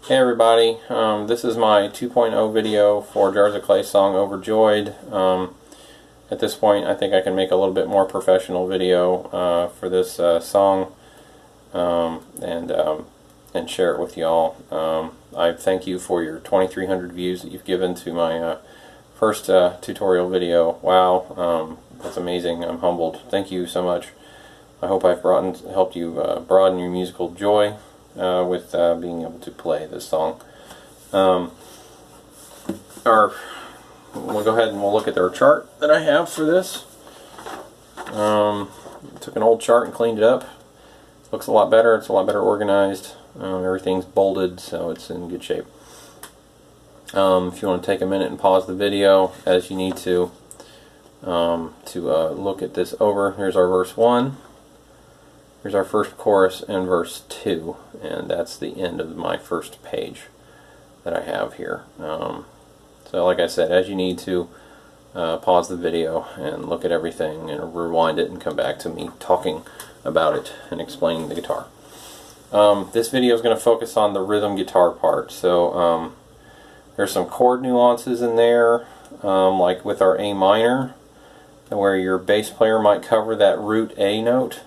Hey everybody, this is my 2.0 video for Jars of Clay song Overjoyed. At this point I think I can make a little bit more professional video for this song and share it with y'all. I thank you for your 2,300 views that you've given to my first tutorial video. Wow, that's amazing. I'm humbled. Thank you so much. I hope I've helped you broaden your musical joy with being able to play this song. We'll go ahead and we'll look at their chart that I have for this. Took an old chart and cleaned it up. Looks a lot better. It's a lot better organized. Everything's bolded, so it's in good shape. If you want to take a minute and pause the video as you need to look at this over. Here's our verse 1. Here's our first chorus and verse 2, and that's the end of my first page that I have here. So like I said, as you need to, pause the video and look at everything and rewind it and come back to me talking about it and explaining the guitar. This video is going to focus on the rhythm guitar part. So there's some chord nuances in there, like with our A minor, where your bass player might cover that root A note.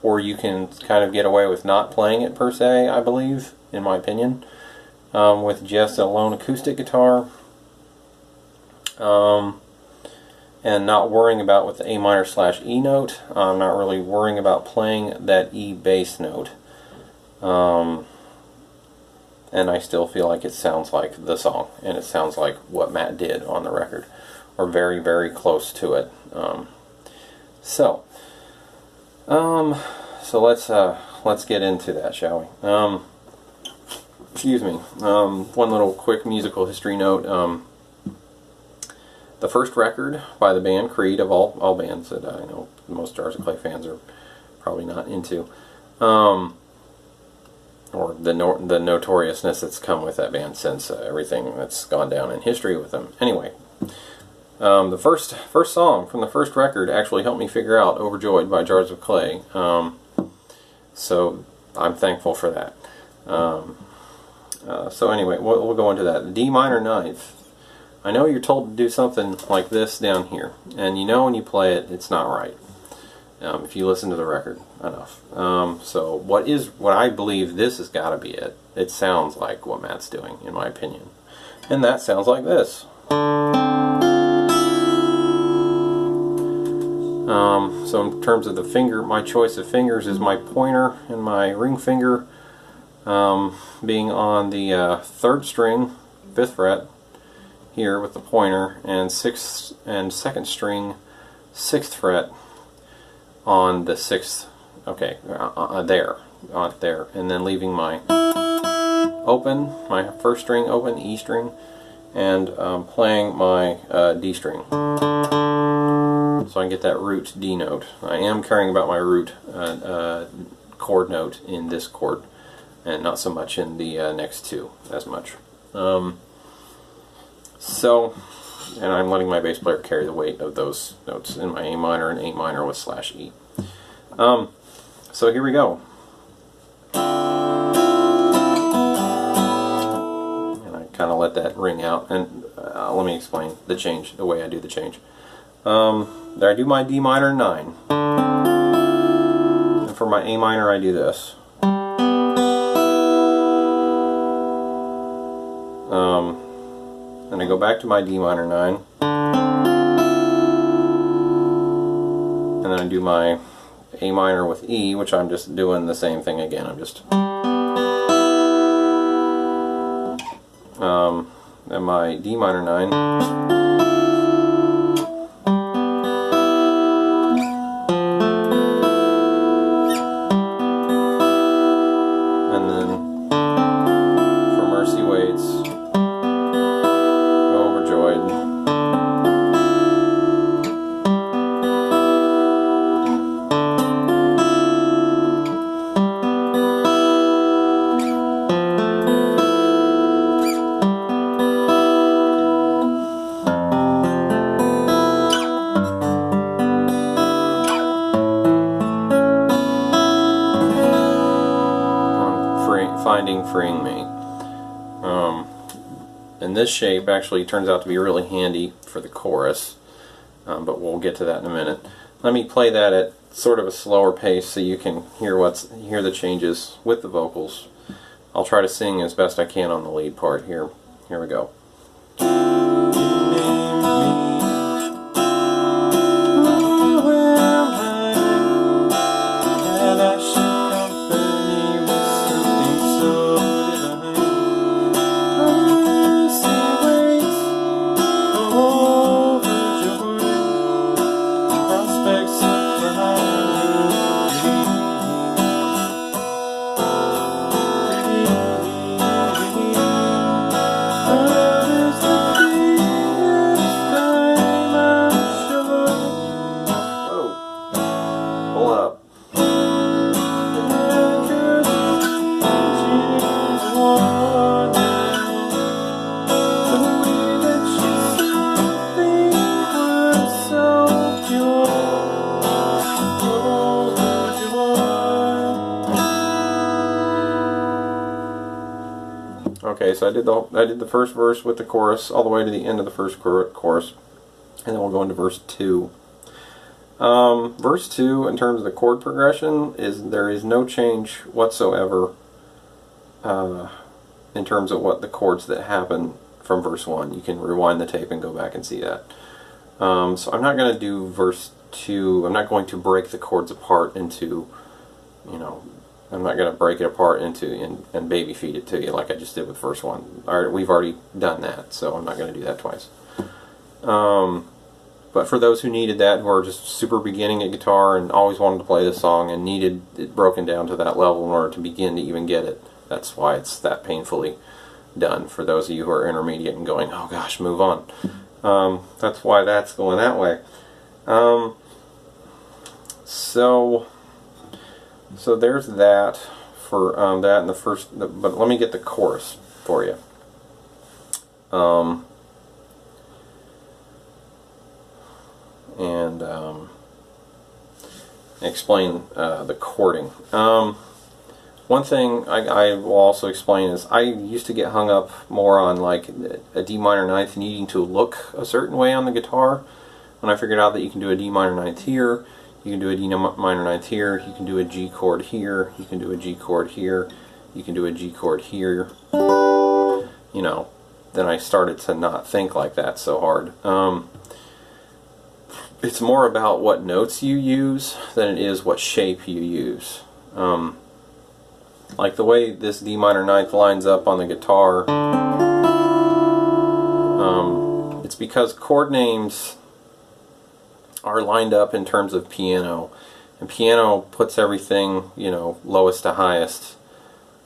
Or you can kind of get away with not playing it per se, I believe, in my opinion, with just a lone acoustic guitar, and not worrying about with the A minor / E note. I'm not really worrying about playing that E bass note, and I still feel like it sounds like the song, and it sounds like what Matt did on the record, or very, very close to it. So let's get into that, shall we? Excuse me. One little quick musical history note. The first record by the band Creed, of all bands that I know most Jars of Clay fans are probably not into, or the notoriousness that's come with that band since everything that's gone down in history with them. Anyway. The first song from the first record actually helped me figure out Overjoyed by Jars of Clay, so I'm thankful for that. So anyway, we'll go into that. The D minor ninth. I know you're told to do something like this down here, and you know when you play it, it's not right, if you listen to the record enough. So what I believe this has got to be it. It sounds like what Matt's doing, in my opinion, and that sounds like this. So in terms of the finger, my choice of fingers is my pointer and my ring finger being on the 3rd string, 5th fret here with the pointer, and 6th and 2nd string, 6th fret on the 6th. Okay, there, and then leaving my open, my 1st string open, E string, and playing my D string. So I can get that root D note. I am caring about my root chord note in this chord, and not so much in the next two as much. And I'm letting my bass player carry the weight of those notes in my A minor and A minor with /E. So here we go. And I kind of let that ring out, and let me explain the way I do the change. There I do my D minor 9, and for my A minor I do this. Then I go back to my D minor 9, and then I do my A minor with E, which I'm just doing the same thing again. I'm just and my D minor 9. finding, freeing me. And this shape actually turns out to be really handy for the chorus, but we'll get to that in a minute. Let me play that at sort of a slower pace so you can hear the changes with the vocals. I'll try to sing as best I can on the lead part here. Here we go. Okay, so I did the first verse with the chorus all the way to the end of the first chorus, and then we'll go into verse 2. Verse 2, in terms of the chord progression, there is no change whatsoever in terms of what the chords that happen from verse 1. You can rewind the tape and go back and see that. So I'm not going to do verse 2. I'm not going to break the chords apart into, I'm not going to break it apart into and baby feed it to you like I just did with verse 1. We've already done that, so I'm not going to do that twice. But for those who needed that, who are just super beginning at guitar and always wanted to play this song and needed it broken down to that level in order to begin to even get it, that's why it's that painfully done. For those of you who are intermediate and going, oh gosh, move on. That's why that's going that way. So there's that for that in the first, but let me get the chorus for you. And explain the chording. One thing I will also explain is I used to get hung up more on like a D minor ninth needing to look a certain way on the guitar. When I figured out that you can do a D minor ninth here, you can do a D minor ninth here, you can do a G chord here, you can do a G chord here, you can do a G chord here, then I started to not think like that so hard. It's more about what notes you use than it is what shape you use. Like the way this D minor ninth lines up on the guitar, it's because chord names are lined up in terms of piano, and piano puts everything, lowest to highest,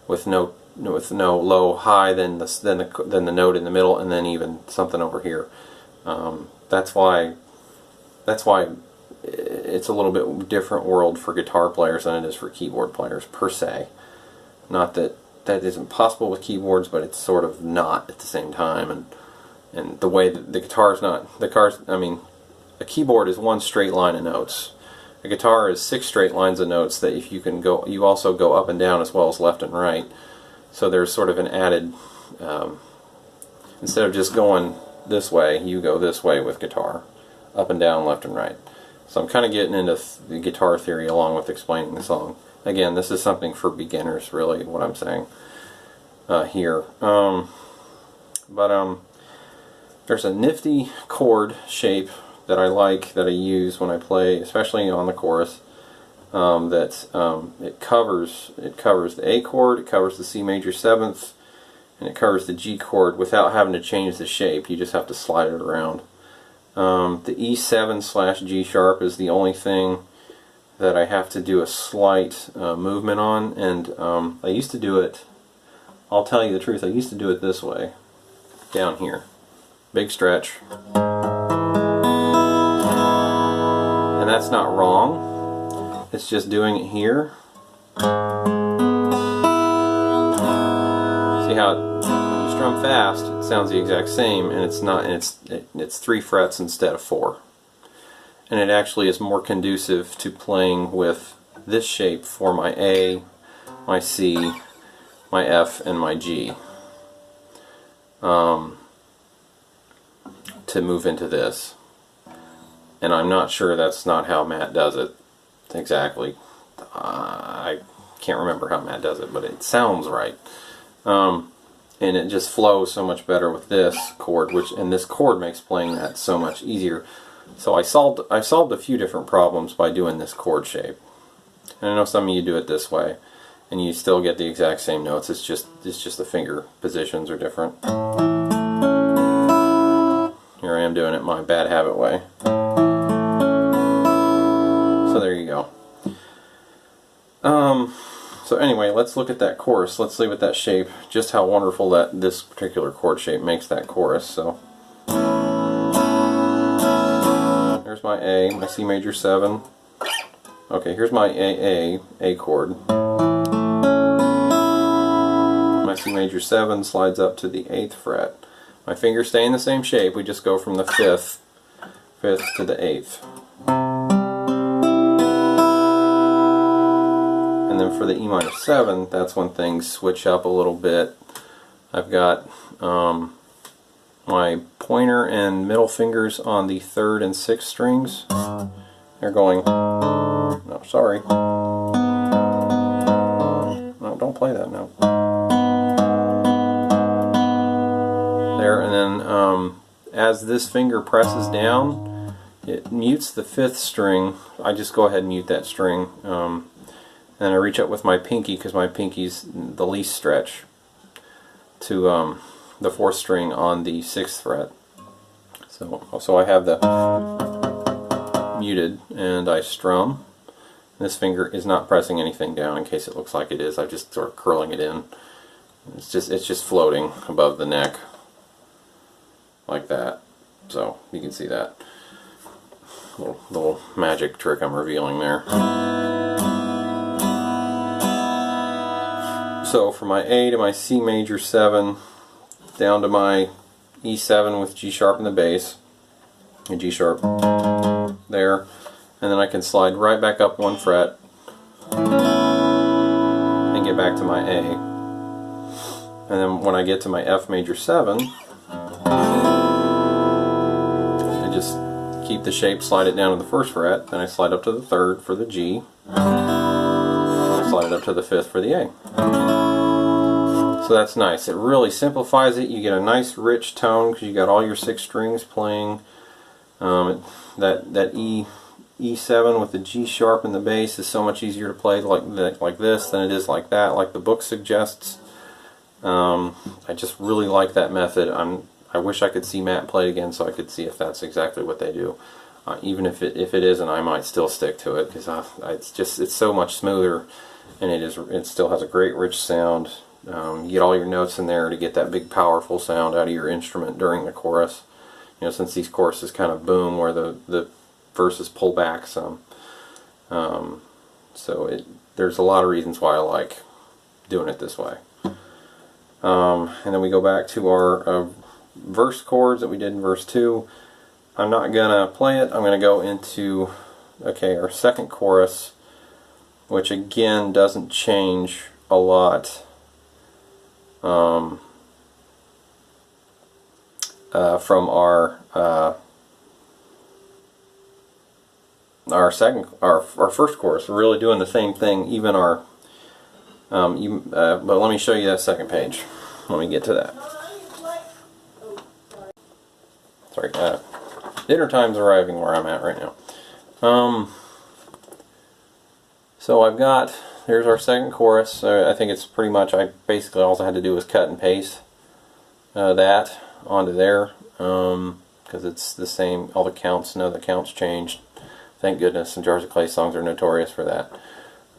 with no low high than the note in the middle, and then even something over here. That's why it's a little bit different world for guitar players than it is for keyboard players per se. Not that that isn't possible with keyboards, but it's sort of not at the same time. And the way that the guitar's not, a keyboard is one straight line of notes. A guitar is 6 straight lines of notes that if you can go, you also go up and down as well as left and right. So there's sort of an added, instead of just going this way, you go this way with guitar, up and down, left and right. So I'm kind of getting into the guitar theory along with explaining the song. Again, this is something for beginners, really, what I'm saying here. There's a nifty chord shape that I like, that I use when I play, especially on the chorus. It covers the A chord, it covers the C major 7th, and it covers the G chord without having to change the shape. You just have to slide it around. The E7/G sharp is the only thing that I have to do a slight movement on, and I used to do it, I'll tell you the truth, I used to do it this way, down here. Big stretch. And that's not wrong, it's just doing it here. See how when you strum fast, it sounds the exact same, and it's not, and it's 3 frets instead of 4. And it actually is more conducive to playing with this shape for my A, my C, my F, and my G to move into this. And I'm not sure that's not how Matt does it exactly. I can't remember how Matt does it, but it sounds right. And it just flows so much better with this chord, and this chord makes playing that so much easier. So I solved a few different problems by doing this chord shape. And I know some of you do it this way, and you still get the exact same notes. It's just the finger positions are different. Here I am doing it my bad habit way. So there you go. So anyway, let's look at that chorus. Let's see what that shape, just how wonderful that this particular chord shape makes that chorus. So there's my A, my C major 7. Okay, here's my A chord. My C major 7 slides up to the 8th fret. My fingers stay in the same shape, we just go from the 5th to the 8th. And then for the E minor 7, that's when things switch up a little bit. I've got my pointer and middle fingers on the 3rd and 6th strings. They're going, no, sorry. No, don't play that note. There, and then as this finger presses down, it mutes the 5th string. I just go ahead and mute that string. And I reach up with my pinky, because my pinky's the least stretch, to the 4th string on the 6th fret. So I have the muted, and I strum. This finger is not pressing anything down, in case it looks like it is. I'm just sort of curling it in. It's just floating above the neck, like that. So you can see that little magic trick I'm revealing there. So from my A to my C major 7, down to my E7 with G sharp in the bass, and G sharp there, and then I can slide right back up 1 fret and get back to my A. And then when I get to my F major 7, I just keep the shape, slide it down to the 1st fret, then I slide up to the 3rd for the G, and I slide it up to the 5th for the A. So that's nice. It really simplifies it. You get a nice rich tone because you got all your 6 strings playing. That E7 with the G sharp in the bass is so much easier to play like this than it is like that, like the book suggests. I just really like that method. I wish I could see Matt play again so I could see if that's exactly what they do. Even if it isn't, I might still stick to it because it's so much smoother, and it still has a great rich sound. You get all your notes in there to get that big powerful sound out of your instrument during the chorus. You know, since these choruses kind of boom where the verses pull back some. So there's a lot of reasons why I like doing it this way. And then we go back to our verse chords that we did in verse 2. I'm not gonna play it. I'm gonna go into our 2nd chorus, which again doesn't change a lot from our first chorus. We're really doing the same thing. Even our but let me show you that 2nd page. Let me get to that. Sorry, dinner time's arriving where I'm at right now. So there's our 2nd chorus. I think it's pretty much, basically all I had to do was cut and paste that onto there, because it's the same, all the counts, none of the counts changed. Thank goodness, and Jars of Clay songs are notorious for that.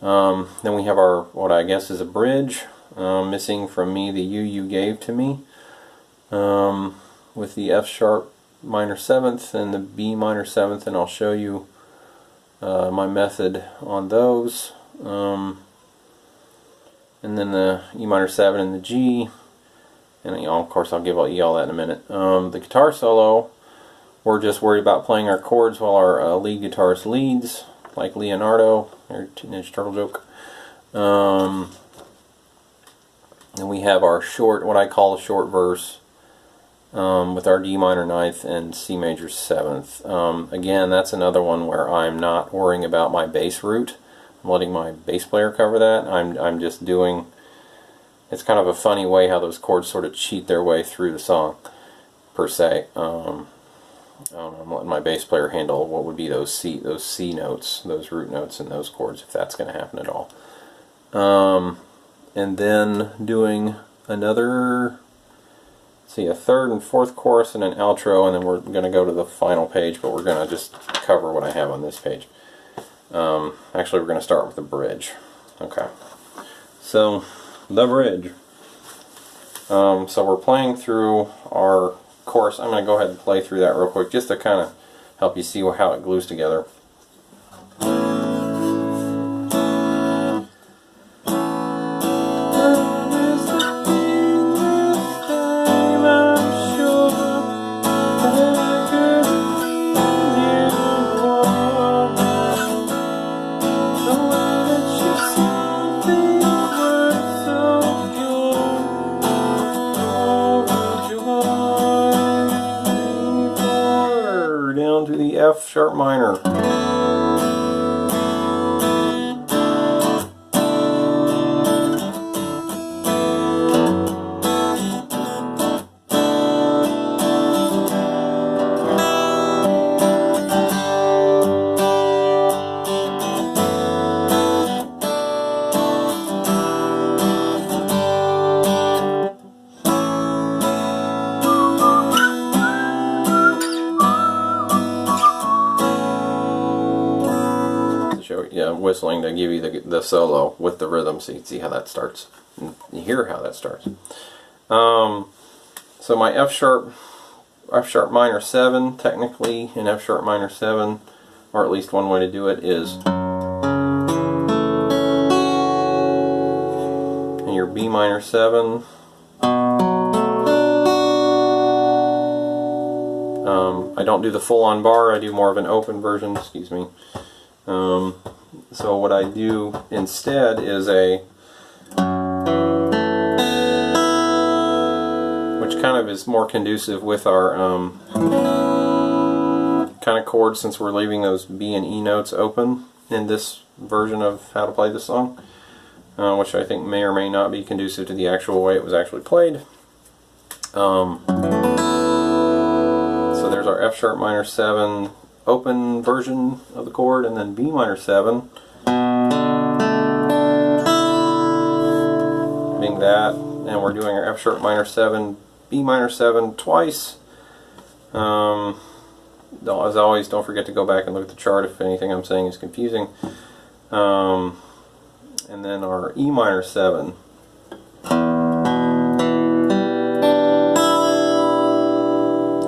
Then we have our, what I guess is a bridge, missing from me the you gave to me, with the F sharp minor 7th and the B minor 7th, and I'll show you my method on those. And then the E minor 7 and the G, and of course I'll give you all that in a minute. The guitar solo, we're just worried about playing our chords while our lead guitarist leads, like Leonardo, or Ninja Turtle joke. And we have our short, what I call a short verse, with our D minor ninth and C major seventh. Again, that's another one where I'm not worrying about my bass root. I'm letting my bass player cover that. I'm just doing, it's kind of a funny way how those chords sort of cheat their way through the song, per se. I'm letting my bass player handle what would be those C notes, those root notes in those chords, if that's going to happen at all. And then doing another, a third and fourth chorus and an outro, and then we're going to go to the final page, but we're going to just cover what I have on this page. Actually, we're going to start with the bridge. Okay, so the bridge. So we're playing through our chorus. I'm going to go ahead and play through that real quick just to kind of help you see how it glues together. To the F sharp minor. Yeah, whistling to give you the solo with the rhythm, so you can see how that starts. And you hear how that starts. So my F sharp minor 7, technically in F sharp minor 7, or at least one way to do it is in your B minor 7. I don't do the full-on bar, I do more of an open version, excuse me. So what I do instead is which kind of is more conducive with our kind of chords, since we're leaving those B and E notes open in this version of how to play this song, which I think may or may not be conducive to the actual way it was actually played. So there's our F sharp minor 7 open version of the chord, and then B minor 7 being that, and we're doing our F sharp minor 7, B minor 7 twice. As always, don't forget to go back and look at the chart if anything I'm saying is confusing. And then our E minor 7.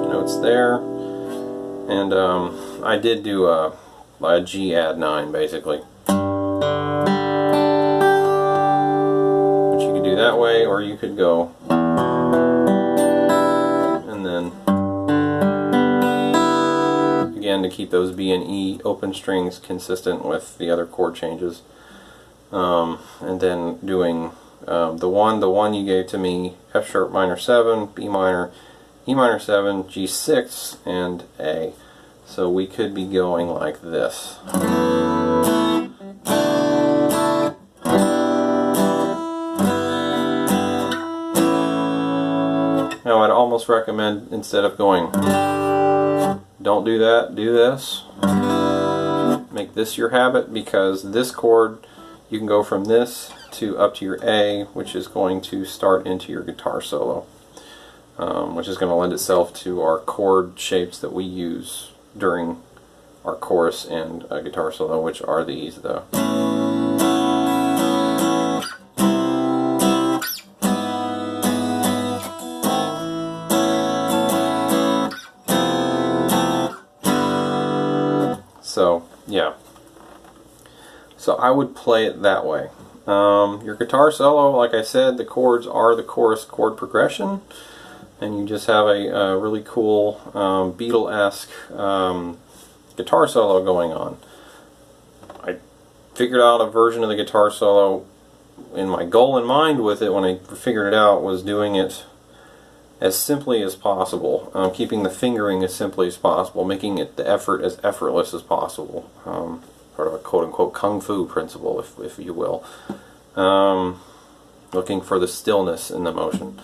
Notes there. And I did do a G add 9 basically. Which you could do that way, or you could go and then again to keep those B and E open strings consistent with the other chord changes. And then doing the one you gave to me, F sharp minor 7, B minor, E minor 7, G6, and A. So we could be going like this. Now I'd almost recommend, instead of going, don't do that, do this. Make this your habit, because this chord, you can go from this to up to your A, which is going to start into your guitar solo. Which is going to lend itself to our chord shapes that we use during our chorus and guitar solo, which are these, though. So, yeah. So I would play it that way. Your guitar solo, like I said, the chords are the chorus chord progression. And you just have a really cool Beatle-esque guitar solo going on. I figured out a version of the guitar solo my goal in mind with it when I figured it out was doing it as simply as possible, keeping the fingering as simply as possible, making it the effort as effortless as possible, sort of a quote-unquote kung fu principle, if you will. Looking for the stillness in the motion,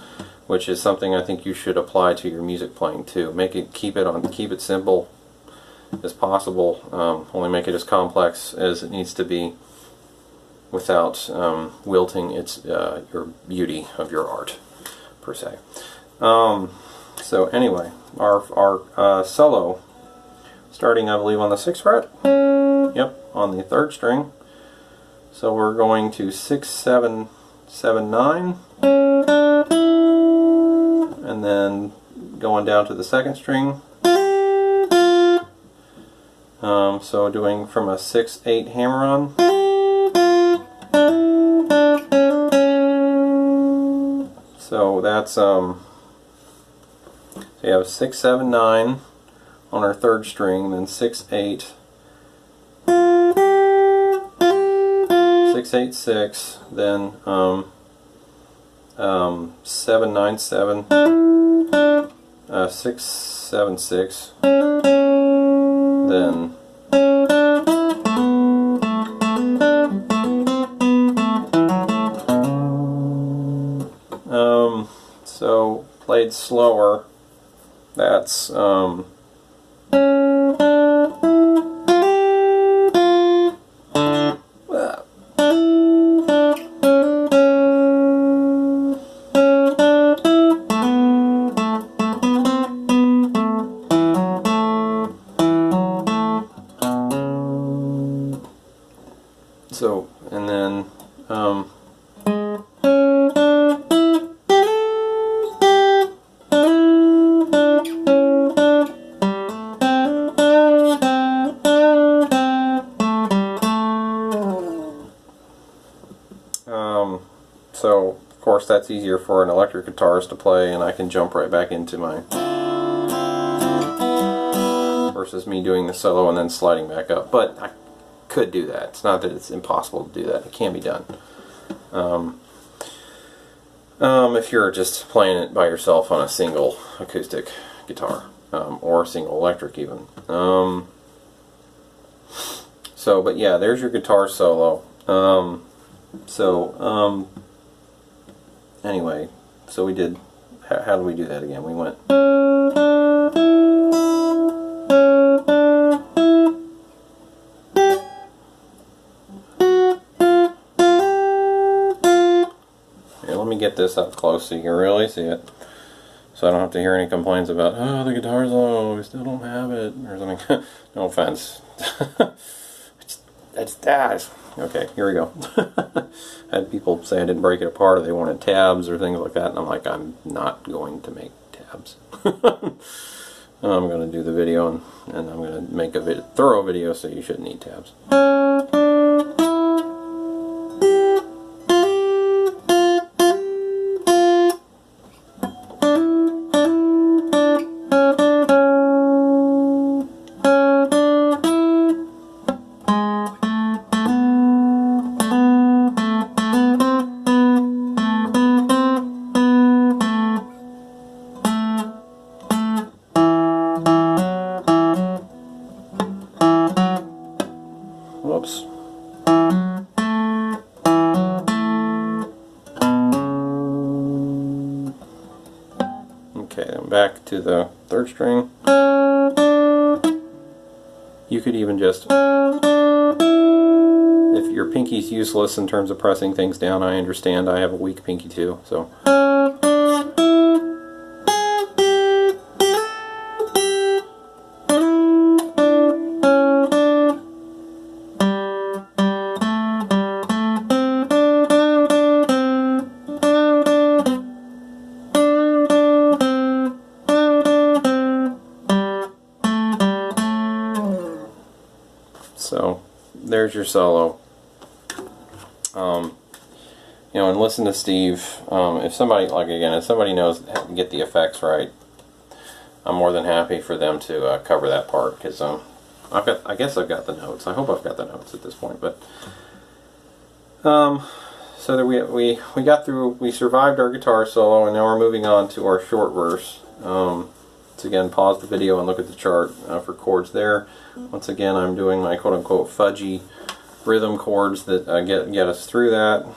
which is something I think you should apply to your music playing too. Keep it simple as possible. Only make it as complex as it needs to be, without wilting your beauty of your art, per se. So anyway, our solo, starting I believe on the 6th fret, yep, on the 3rd string. So we're going to 6, 7, 7, 9, and then going down to the 2nd string. So doing from a 6, 8 hammer-on. So that's so you have 6, 7, 9 on our 3rd string, then 6, 8, 6, 8, 6, then 7, 9, 7, 6, 7, 6, then so played slower, that's so, and then so of course that's easier for an electric guitarist to play, and I can jump right back into my, versus me doing the solo and then sliding back up. But I could do that. It's not that it's impossible to do that. It can be done. If you're just playing it by yourself on a single acoustic guitar, or a single electric even. So, but yeah, there's your guitar solo. Anyway, so we did, how did we do that again? We went, here, let me get this up close so you can really see it, so I don't have to hear any complaints about, oh, the guitar's low, we still don't have it, or something. No offense. That's that. Okay, here we go. I had people say I didn't break it apart, or they wanted tabs or things like that, and I'm like, I'm not going to make tabs. I'm going to do the video, and I'm going to make a thorough video, so you shouldn't need tabs. Whoops. Okay, then back to the 3rd string. You could even just, if your pinky's useless in terms of pressing things down, I understand. I have a weak pinky too, so. So there's your solo. You know, and listen to Steve. If somebody, like again, if somebody knows how to get the effects right, I'm more than happy for them to cover that part, because I guess I've got the notes. I hope I've got the notes at this point. But so that we got through, we survived our guitar solo, and now we're moving on to our short verse. So again, pause the video and look at the chart for chords there. Once again, I'm doing my quote-unquote fudgy rhythm chords that get us through that.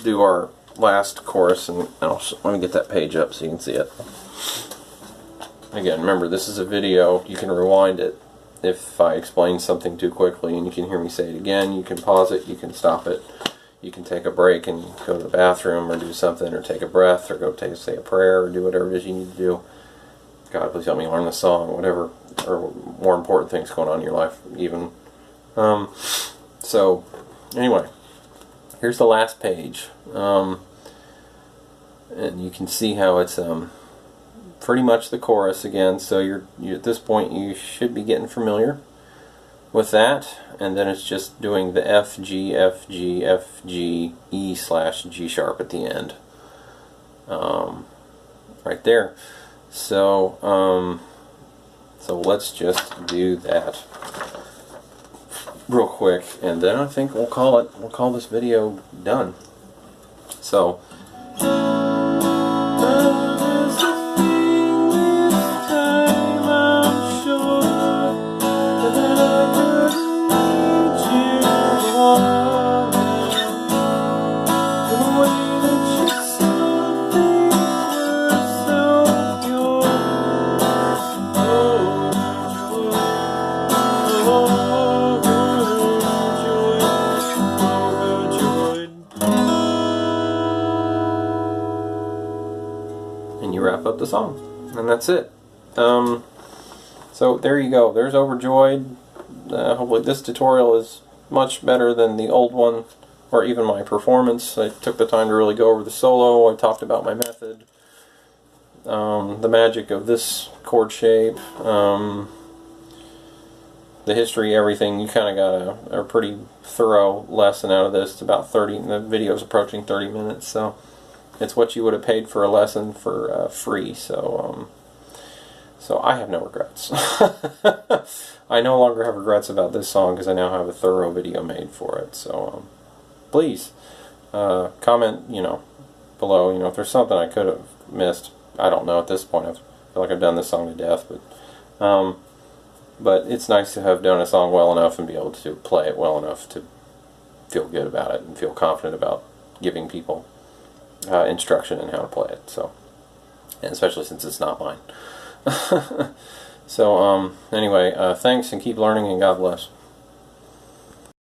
Do our last chorus, and let me get that page up so you can see it. Again, remember, this is a video. You can rewind it if I explain something too quickly and you can hear me say it again. You can pause it, you can stop it, you can take a break and go to the bathroom or do something, or take a breath, or go say a prayer, or do whatever it is you need to do. God, please help me learn the song, whatever, or more important things going on in your life even. So anyway, here's the last page, and you can see how it's pretty much the chorus again. So you at this point you should be getting familiar with that, and then it's just doing the F, G, F, G, F, G, E / G sharp at the end, right there. So so let's just do that real quick, and then I think we'll call this video done. So wrap up the song, and that's it. So there you go. There's Overjoyed. Hopefully this tutorial is much better than the old one, or even my performance. I took the time to really go over the solo. I talked about my method, the magic of this chord shape, the history, everything. You kind of got a pretty thorough lesson out of this. It's about 30, the video's approaching 30 minutes, so it's what you would have paid for a lesson for free. So so I have no regrets. I no longer have regrets about this song because I now have a thorough video made for it. So please comment, below. If there's something I could have missed. I don't know at this point. I feel like I've done this song to death, but it's nice to have done a song well enough and be able to play it well enough to feel good about it and feel confident about giving people instruction in how to play it. So, and especially since it's not mine. So anyway, thanks, and keep learning, and God bless.